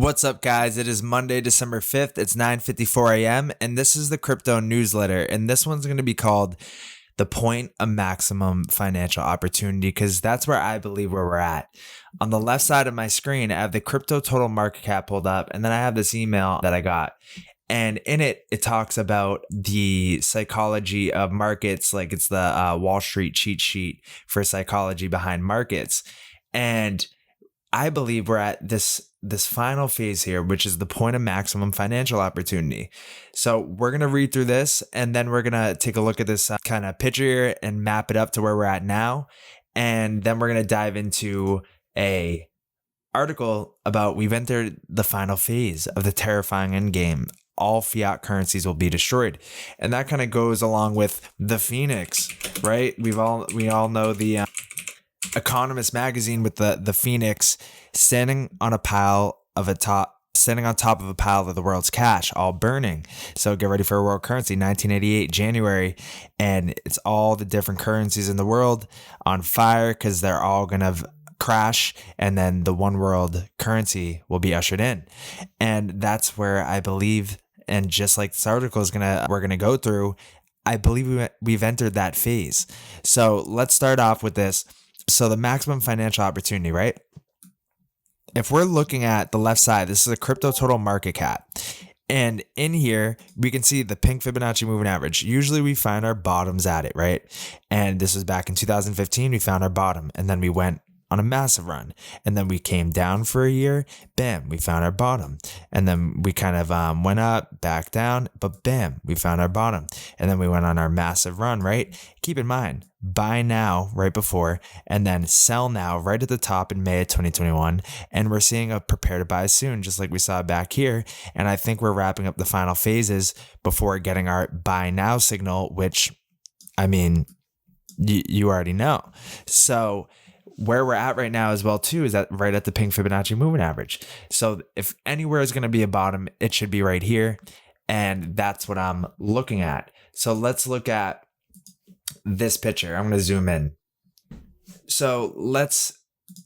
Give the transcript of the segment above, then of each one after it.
What's up, guys? It is Monday, December 5th. It's 9:54 a.m. and this is the crypto newsletter. And this one's going to be called The Point of Maximum Financial Opportunity, because that's where I believe where we're at. On the left side of my screen, I have the crypto total market cap pulled up, and then I have this email that I got. And in it, it talks about the psychology of markets, like it's the Wall Street cheat sheet for psychology behind markets. And I believe we're at this final phase here, which is the point of maximum financial opportunity. So we're going to read through this, and then we're going to take a look at this kind of picture here and map it up to where we're at now. And then we're going to dive into a article about we've entered the final phase of the terrifying endgame. All fiat currencies will be destroyed. And that kind of goes along with the Phoenix, right? We all know the Economist magazine with the Phoenix standing on top of a pile of the world's cash, all burning. So get ready for a world currency, 1988 January, and it's all the different currencies in the world on fire because they're all gonna crash, and then the one world currency will be ushered in. And that's where I believe, and just like this article we're gonna go through, I believe we've entered that phase. So let's start off with this. So the maximum financial opportunity, right? If we're looking at the left side, this is a crypto total market cap. And in here, we can see the pink Fibonacci moving average. Usually we find our bottoms at it, right? And this was back in 2015, we found our bottom. And then we went on a massive run. And then we came down for a year. Bam, we found our bottom. And then we kind of went up, back down, but bam, we found our bottom. And then we went on our massive run, right? Keep in mind, buy now right before, and then sell now right at the top in May of 2021. And we're seeing a prepare to buy soon, just like we saw back here. And I think we're wrapping up the final phases before getting our buy now signal, which, I mean, you already know. So where we're at right now as well too is that right at the pink Fibonacci moving average. So if anywhere is going to be a bottom, it should be right here. And that's what I'm looking at. So let's look at this picture. I'm going to zoom in. So let's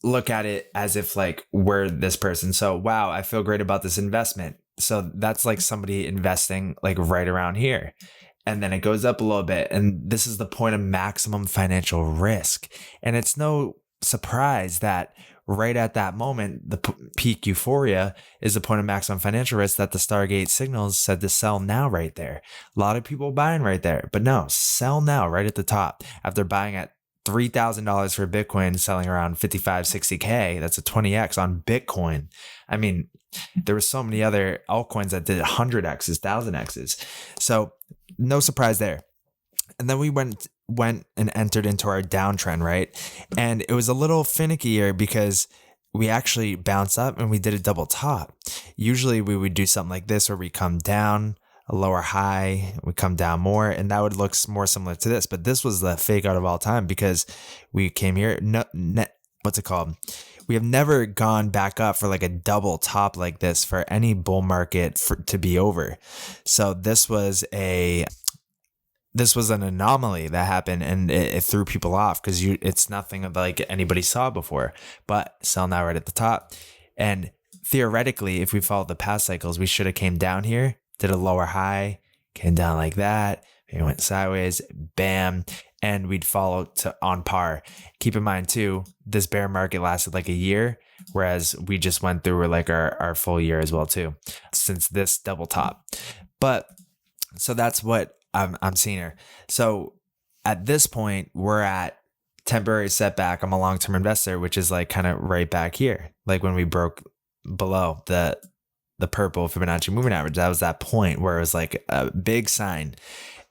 look at it as if like we're this person. So wow, I feel great about this investment. So that's like somebody investing like right around here. And then it goes up a little bit. And this is the point of maximum financial risk. And it's no surprise that right at that moment, the peak euphoria is the point of maximum financial risk that the Stargate signals said to sell now right there. A lot of people buying right there, but no, sell now right at the top after buying at $3,000 for Bitcoin, selling around 55, 60K. That's a 20x on Bitcoin. I mean, there were so many other altcoins that did 100x's, 1000x's. So no surprise there. And then we went and entered into our downtrend, right? And it was a little finickier because we actually bounced up and we did a double top. Usually we would do something like this where we come down, a lower high, we come down more, and that would look more similar to this. But this was the fake out of all time because we came here, what's it called? We have never gone back up for like a double top like this for any bull market to be over. So this was an anomaly that happened, and it threw people off because it's nothing like anybody saw before. But sell now right at the top. And theoretically, if we followed the past cycles, we should have came down here, did a lower high, came down like that, it went sideways, bam, and we'd follow to on par. Keep in mind too, this bear market lasted like a year, whereas we just went through like our full year as well too, since this double top. But so that's what I'm seeing here. So at this point, we're at temporary setback. I'm a long-term investor, which is like kind of right back here. Like when we broke below the purple Fibonacci moving average, that was that point where it was like a big sign.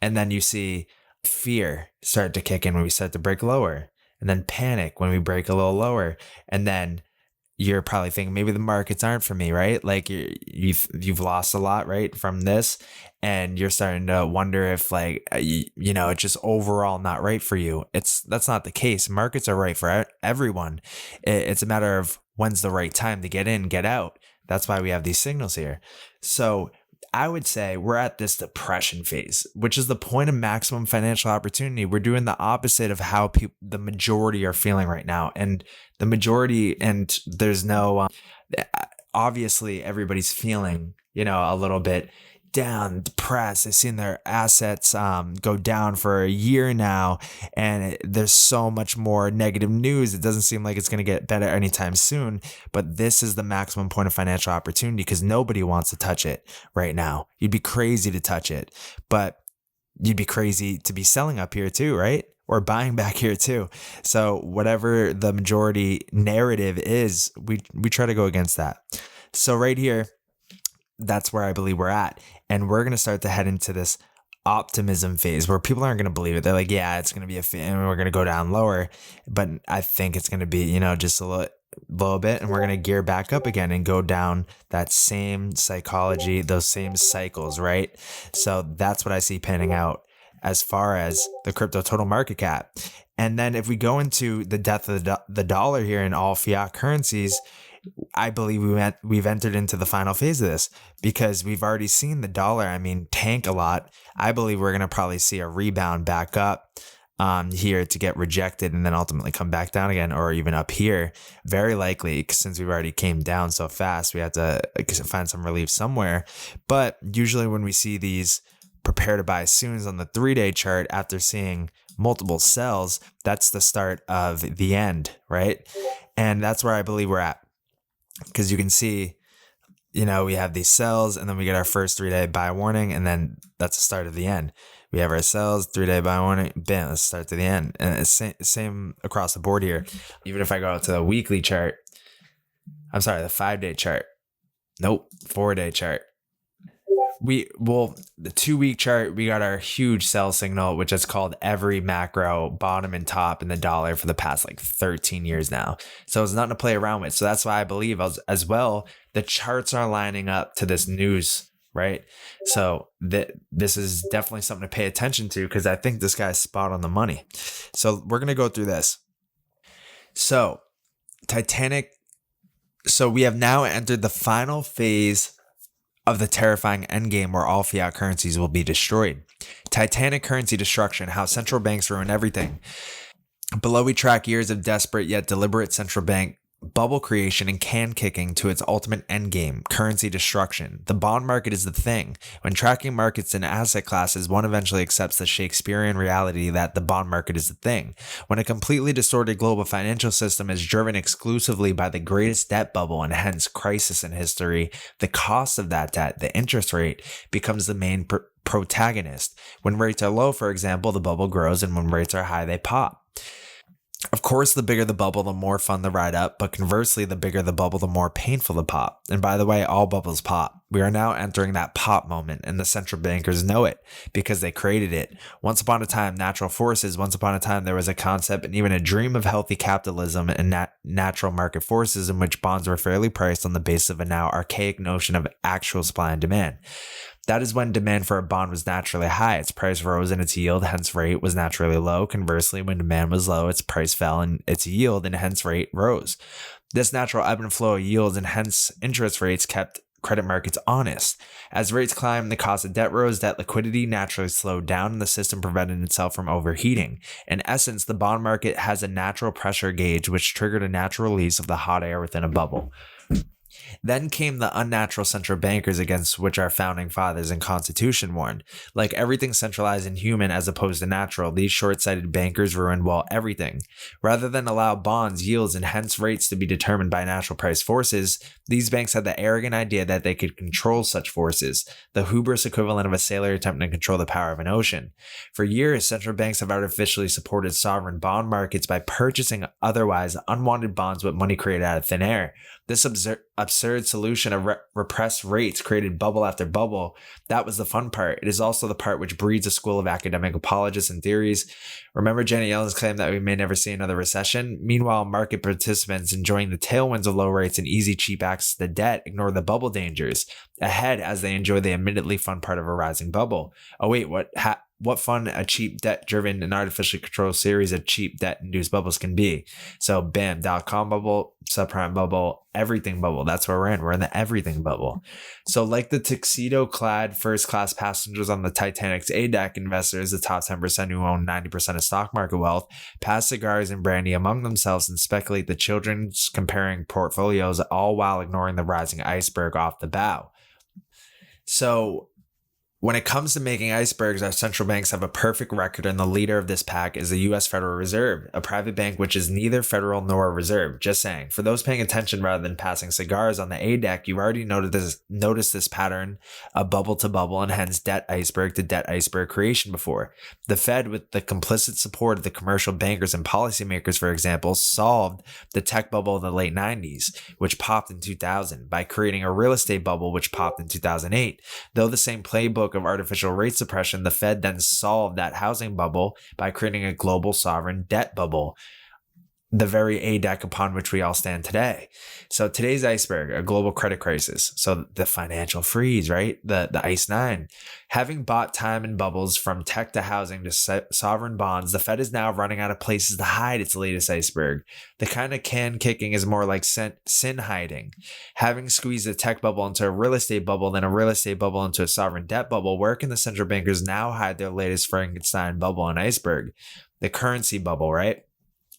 And then you see fear start to kick in when we start to break lower, and then panic when we break a little lower. And then you're probably thinking maybe the markets aren't for me, right? Like you've lost a lot, right, from this, and you're starting to wonder if like it's just overall not right for you. That's not the case. Markets are right for everyone. It's a matter of when's the right time to get in, get out. That's why we have these signals here. So I would say we're at this depression phase, which is the point of maximum financial opportunity. We're doing the opposite of how the majority are feeling right now. And the majority, and there's no, obviously everybody's feeling, a little bit down, depressed. They've seen their assets go down for a year now, and there's so much more negative news. It doesn't seem like it's going to get better anytime soon, but this is the maximum point of financial opportunity because nobody wants to touch it right now. You'd be crazy to touch it, but you'd be crazy to be selling up here too, right? Or buying back here too. So whatever the majority narrative is, we try to go against that. So right here, that's where I believe we're at. And we're going to start to head into this optimism phase where people aren't going to believe it. They're like, yeah, it's going to be and we're going to go down lower. But I think it's going to be, just a little bit, and we're going to gear back up again and go down that same psychology, those same cycles, right? So that's what I see panning out as far as the crypto total market cap. And then if we go into the death of the dollar here in all fiat currencies, I believe we've entered into the final phase of this because we've already seen the dollar, tank a lot. I believe we're going to probably see a rebound back up here to get rejected and then ultimately come back down again, or even up here. Very likely, since we've already came down so fast, we have to find some relief somewhere. But usually when we see these prepare to buy soons on the 3-day chart after seeing multiple sells, that's the start of the end, right? And that's where I believe we're at. Because you can see, we have these sells and then we get our first 3-day buy warning, and then that's the start of the end. We have our sells, 3-day buy warning, bam, let's start to the end. And it's same across the board here. Even if I go out to the weekly chart, the 5-day chart. Nope, 4-day chart. The 2-week chart, we got our huge sell signal, which has called every macro bottom and top in the dollar for the past 13 years now. So it's nothing to play around with. So that's why I believe as well, the charts are lining up to this news, right? So this is definitely something to pay attention to because I think this guy's spot on the money. So we're going to go through this. So Titanic. So we have now entered the final phase of the terrifying endgame where all fiat currencies will be destroyed. Titanic currency destruction, how central banks ruin everything. Below we track years of desperate yet deliberate central bank bubble creation and can kicking to its ultimate endgame, currency destruction. The bond market is the thing. When tracking markets and asset classes, one eventually accepts the Shakespearean reality that the bond market is the thing. When a completely distorted global financial system is driven exclusively by the greatest debt bubble and hence crisis in history, the cost of that debt, the interest rate, becomes the main protagonist. When rates are low, for example, the bubble grows, and when rates are high, they pop. Of course, the bigger the bubble, the more fun the ride up, but conversely, the bigger the bubble, the more painful the pop. And by the way, all bubbles pop. We are now entering that pop moment, and the central bankers know it because they created it. Once upon a time, natural forces, once upon a time, there was a concept and even a dream of healthy capitalism and natural market forces in which bonds were fairly priced on the basis of a now archaic notion of actual supply and demand. That is when demand for a bond was naturally high. Its price rose and its yield, hence rate, was naturally low. Conversely, when demand was low, its price fell and its yield and hence rate rose. This natural ebb and flow of yields and hence interest rates kept credit markets honest. As rates climbed, the cost of debt rose, debt liquidity naturally slowed down, and the system prevented itself from overheating. In essence, the bond market has a natural pressure gauge which triggered a natural release of the hot air within a bubble. Then came the unnatural central bankers against which our founding fathers and constitution warned. Like everything centralized and human as opposed to natural, these short-sighted bankers ruined, everything. Rather than allow bonds, yields, and hence rates to be determined by natural price forces, these banks had the arrogant idea that they could control such forces, the hubris equivalent of a sailor attempting to control the power of an ocean. For years, central banks have artificially supported sovereign bond markets by purchasing otherwise unwanted bonds with money created out of thin air. This absurd solution of repressed rates created bubble after bubble. That was the fun part. It is also the part which breeds a school of academic apologists and theories. Remember Janet Yellen's claim that we may never see another recession? Meanwhile, market participants enjoying the tailwinds of low rates and easy, cheap access to debt ignore the bubble dangers ahead as they enjoy the admittedly fun part of a rising bubble. Oh wait, what fun a cheap debt-driven and artificially controlled series of cheap debt-induced bubbles can be. So bam, dot-com bubble, subprime bubble, everything bubble. That's where we're in. We're in the everything bubble. So like the tuxedo-clad first-class passengers on the Titanic's A deck, investors, the top 10% who own 90% of stock market wealth, pass cigars and brandy among themselves and speculate the children's comparing portfolios, all while ignoring the rising iceberg off the bow. So when it comes to making icebergs, our central banks have a perfect record, and the leader of this pack is the U.S. Federal Reserve, a private bank which is neither federal nor a reserve. Just saying. For those paying attention rather than passing cigars on the A deck, you've already noticed this pattern of bubble to bubble and hence debt iceberg to debt iceberg creation before. The Fed, with the complicit support of the commercial bankers and policymakers, for example, solved the tech bubble of the late 90s, which popped in 2000, by creating a real estate bubble which popped in 2008. Though the same playbook of artificial rate suppression, the Fed then solved that housing bubble by creating a global sovereign debt bubble, the very A deck upon which we all stand today. So today's iceberg, a global credit crisis. So the financial freeze, right? The ICE 9. Having bought time in bubbles from tech to housing to sovereign bonds, the Fed is now running out of places to hide its latest iceberg. The kind of can kicking is more like sin hiding. Having squeezed a tech bubble into a real estate bubble, then a real estate bubble into a sovereign debt bubble, where can the central bankers now hide their latest Frankenstein bubble and iceberg? The currency bubble, right?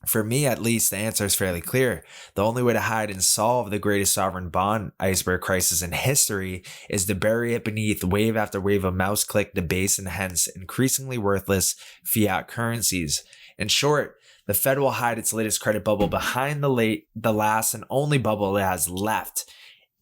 For me, at least, the answer is fairly clear. The only way to hide and solve the greatest sovereign bond iceberg crisis in history is to bury it beneath wave after wave of mouse-click debased and hence increasingly worthless fiat currencies. In short, the Fed will hide its latest credit bubble behind the last and only bubble it has left,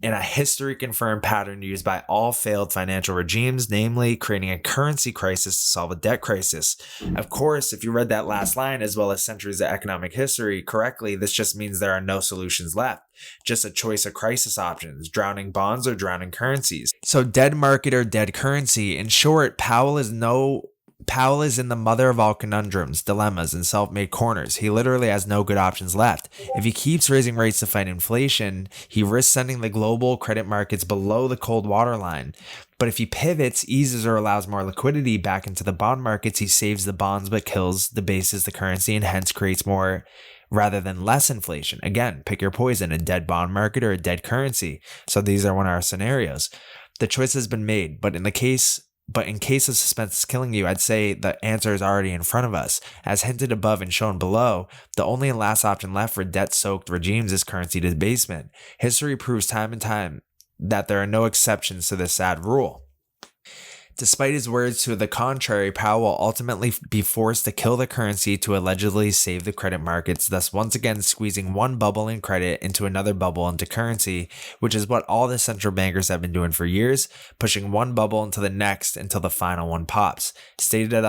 in a history-confirmed pattern used by all failed financial regimes, namely creating a currency crisis to solve a debt crisis. Of course, if you read that last line as well as centuries of economic history correctly, this just means there are no solutions left, just a choice of crisis options, drowning bonds or drowning currencies. So dead market or dead currency. In short, Powell is in the mother of all conundrums, dilemmas, and self-made corners. He literally has no good options left. If he keeps raising rates to fight inflation, he risks sending the global credit markets below the cold water line. But if he pivots, eases, or allows more liquidity back into the bond markets, he saves the bonds but kills, debases the currency, and hence creates more rather than less inflation. Again, pick your poison, a dead bond market or a dead currency. So these are one of our scenarios. The choice has been made, but in case of suspense is killing you, I'd say the answer is already in front of us. As hinted above and shown below, the only and last option left for debt-soaked regimes is currency debasement. History proves time and time that there are no exceptions to this sad rule. Despite his words to the contrary, Powell will ultimately be forced to kill the currency to allegedly save the credit markets, thus once again squeezing one bubble in credit into another bubble into currency, which is what all the central bankers have been doing for years, pushing one bubble into the next until the final one pops. Stated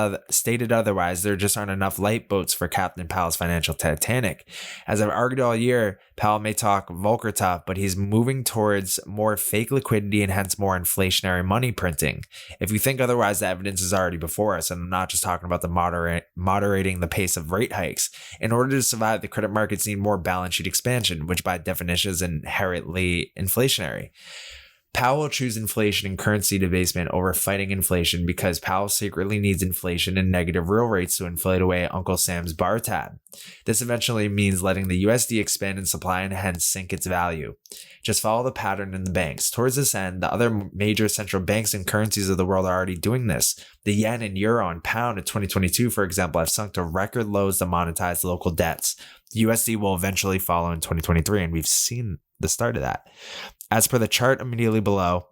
otherwise, there just aren't enough lifeboats for Captain Powell's financial Titanic. As I've argued all year, Powell may talk Volcker tough, but he's moving towards more fake liquidity and hence more inflationary money printing. If you think otherwise, the evidence is already before us, and I'm not just talking about the moderating the pace of rate hikes. In order to survive, the credit markets need more balance sheet expansion, which by definition is inherently inflationary. Powell will choose inflation and currency debasement over fighting inflation because Powell secretly needs inflation and negative real rates to inflate away Uncle Sam's bar tab. This eventually means letting the USD expand in supply and hence sink its value. Just follow the pattern in the banks. Towards this end, the other major central banks and currencies of the world are already doing this. The yen and euro and pound in 2022, for example, have sunk to record lows to monetize local debts. USD will eventually follow in 2023, and we've seen the start of that. As per the chart immediately below,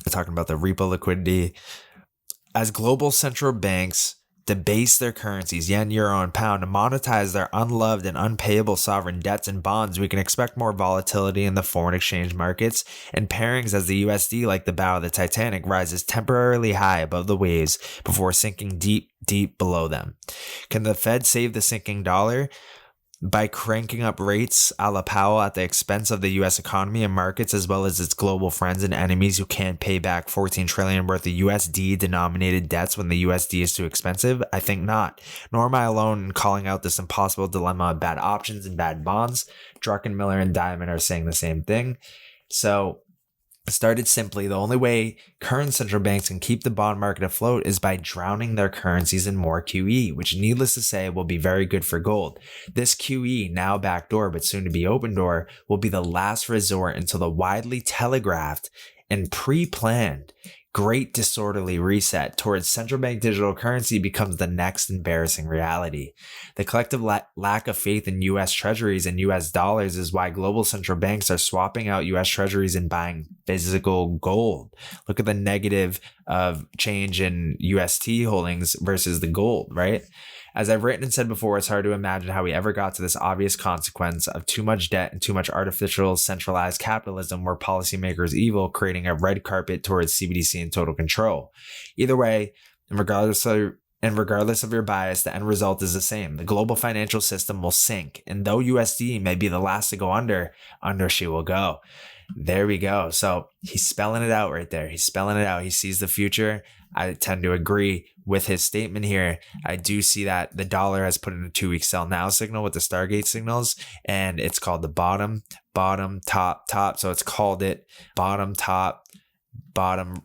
we're talking about the repo liquidity. As global central banks debase their currencies, yen, euro, and pound, to monetize their unloved and unpayable sovereign debts and bonds, we can expect more volatility in the foreign exchange markets and pairings as the USD, like the bow of the Titanic, rises temporarily high above the waves before sinking deep, deep below them. Can the Fed save the sinking dollar? By cranking up rates a la Powell at the expense of the U.S. economy and markets, as well as its global friends and enemies who can't pay back $14 trillion worth of USD-denominated debts when the USD is too expensive? I think not. Nor am I alone in calling out this impossible dilemma of bad options and bad bonds. Druckenmiller and Diamond are saying the same thing. So Started simply, the only way current central banks can keep the bond market afloat is by drowning their currencies in more QE, which needless to say will be very good for gold. This QE, now backdoor but soon to be open door, will be the last resort until the widely telegraphed and pre-planned great disorderly reset towards central bank digital currency becomes the next embarrassing reality. The collective lack of faith in U.S. treasuries and U.S. dollars is why global central banks are swapping out U.S. treasuries and buying physical gold. Look at the negative of change in UST holdings versus the gold, right? As I've written and said before, it's hard to imagine how we ever got to this obvious consequence of too much debt and too much artificial centralized capitalism where policymakers evil, creating a red carpet towards CBDC and total control. Either way, and regardless of your bias, the end result is the same. The global financial system will sink, and though USD may be the last to go under she will go. There we go. So he's spelling it out right there. He's spelling it out. He sees the future. I tend to agree with his statement here. I do see that the dollar has put in a 2-week sell now signal with the Stargate signals, and it's called the bottom, top. So it's called it bottom, top, bottom.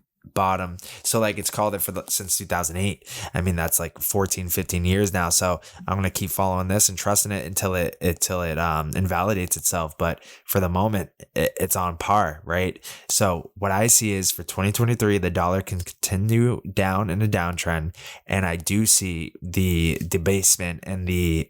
So like it's called it since 2008. I mean, that's like 14-15 years now. So I'm going to keep following this and trusting it until it invalidates itself. But for the moment, it's on par, right? So what I see is for 2023, the dollar can continue down in a downtrend. And I do see the debasement and the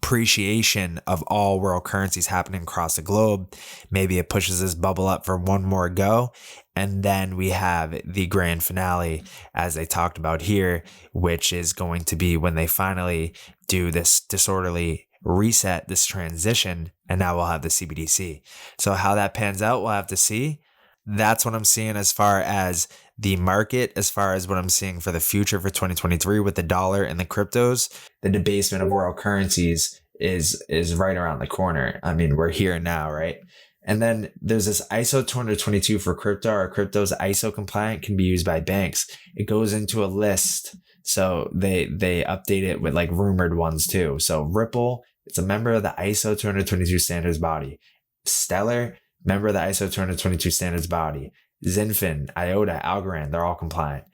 depreciation of all world currencies happening across the globe. Maybe it pushes this bubble up for one more go. And then we have the grand finale, as they talked about here, which is going to be when they finally do this disorderly reset, this transition, and now we'll have the CBDC. So how that pans out, we'll have to see. That's what I'm seeing as far as the market, as far as what I'm seeing for the future for 2023 with the dollar and the cryptos. The debasement of world currencies is right around the corner. I mean, we're here now, right? And then there's this ISO 222 for crypto. Our crypto's ISO compliant, can be used by banks. It goes into a list. So they update it with like rumored ones too. So Ripple, it's a member of the ISO 222 standards body. Stellar, member of the ISO 222 standards body. Zinfin, IOTA, Algorand, they're all compliant.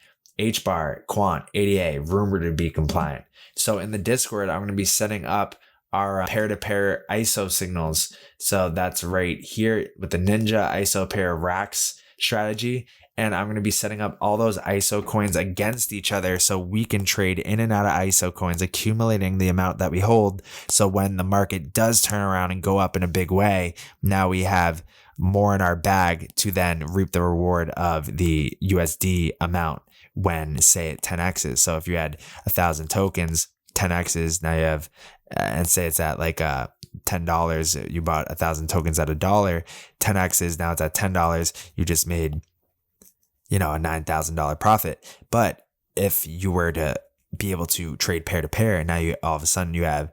HBAR, Quant, ADA, rumored to be compliant. So in the Discord, I'm going to be setting up our pair-to-pair ISO signals. So that's right here with the Ninja ISO pair racks strategy. And I'm going to be setting up all those ISO coins against each other so we can trade in and out of ISO coins, accumulating the amount that we hold. So when the market does turn around and go up in a big way, now we have more in our bag to then reap the reward of the USD amount when, say, it 10x's. So if you had 1,000 tokens, 10x's, now you have, and say it's at like $10, you bought 1,000 tokens at $1, 10x's, now it's at $10, you just made, a $9,000 profit. But if you were to be able to trade pair to pair, now you all of a sudden you have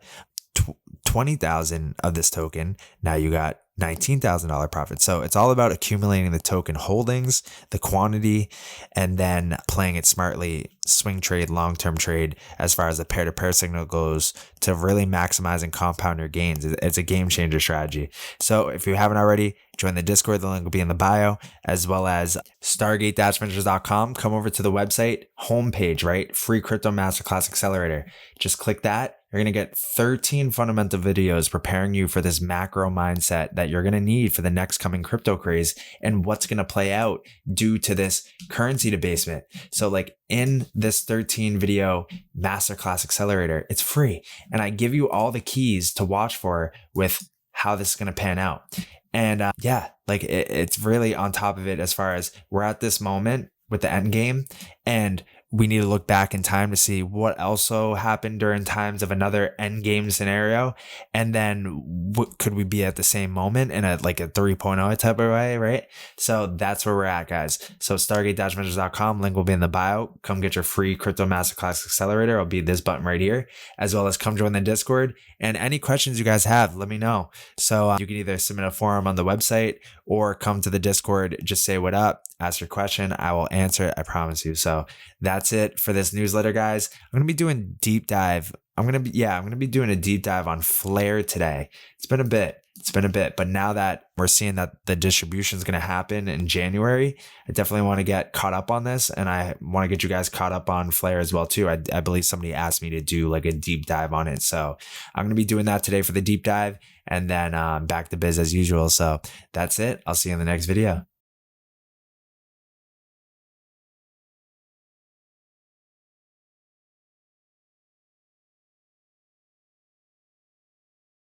20,000 of this token, now you got $19,000 profit. So it's all about accumulating the token holdings, the quantity, and then playing it smartly, swing trade, long-term trade, as far as the pair-to-pair signal goes, to really maximize and compound your gains. It's a game changer strategy. So if you haven't already, join the Discord. The link will be in the bio, as well as stargate-ventures.com. Come over to the website homepage, right? Free crypto masterclass accelerator. Just click that. You're going to get 13 fundamental videos preparing you for this macro mindset that you're going to need for the next coming crypto craze and what's going to play out due to this currency debasement. So like in this 13 video masterclass accelerator, it's free. And I give you all the keys to watch for with how this is going to pan out. And it's really on top of it as far as we're at this moment with the end game, and we need to look back in time to see what also happened during times of another end game scenario. And then what could we be at the same moment in a 3.0 type of way, right? So that's where we're at, guys. So stargate-ventures.com, link will be in the bio. Come get your free crypto masterclass accelerator. It'll be this button right here, as well as come join the Discord. And any questions you guys have, let me know. So you can either submit a forum on the website or come to the Discord, just say what up, ask your question. I will answer it. I promise you. So that's it for this newsletter, guys. I'm going to be doing deep dive. I'm going to be doing a deep dive on Flare today. It's been a bit. It's been a bit, but now that we're seeing that the distribution is going to happen in January, I definitely want to get caught up on this, and I want to get you guys caught up on Flare as well too. I believe somebody asked me to do like a deep dive on it, so I'm going to be doing that today for the deep dive, and then back to biz as usual. So that's it. I'll see you in the next video.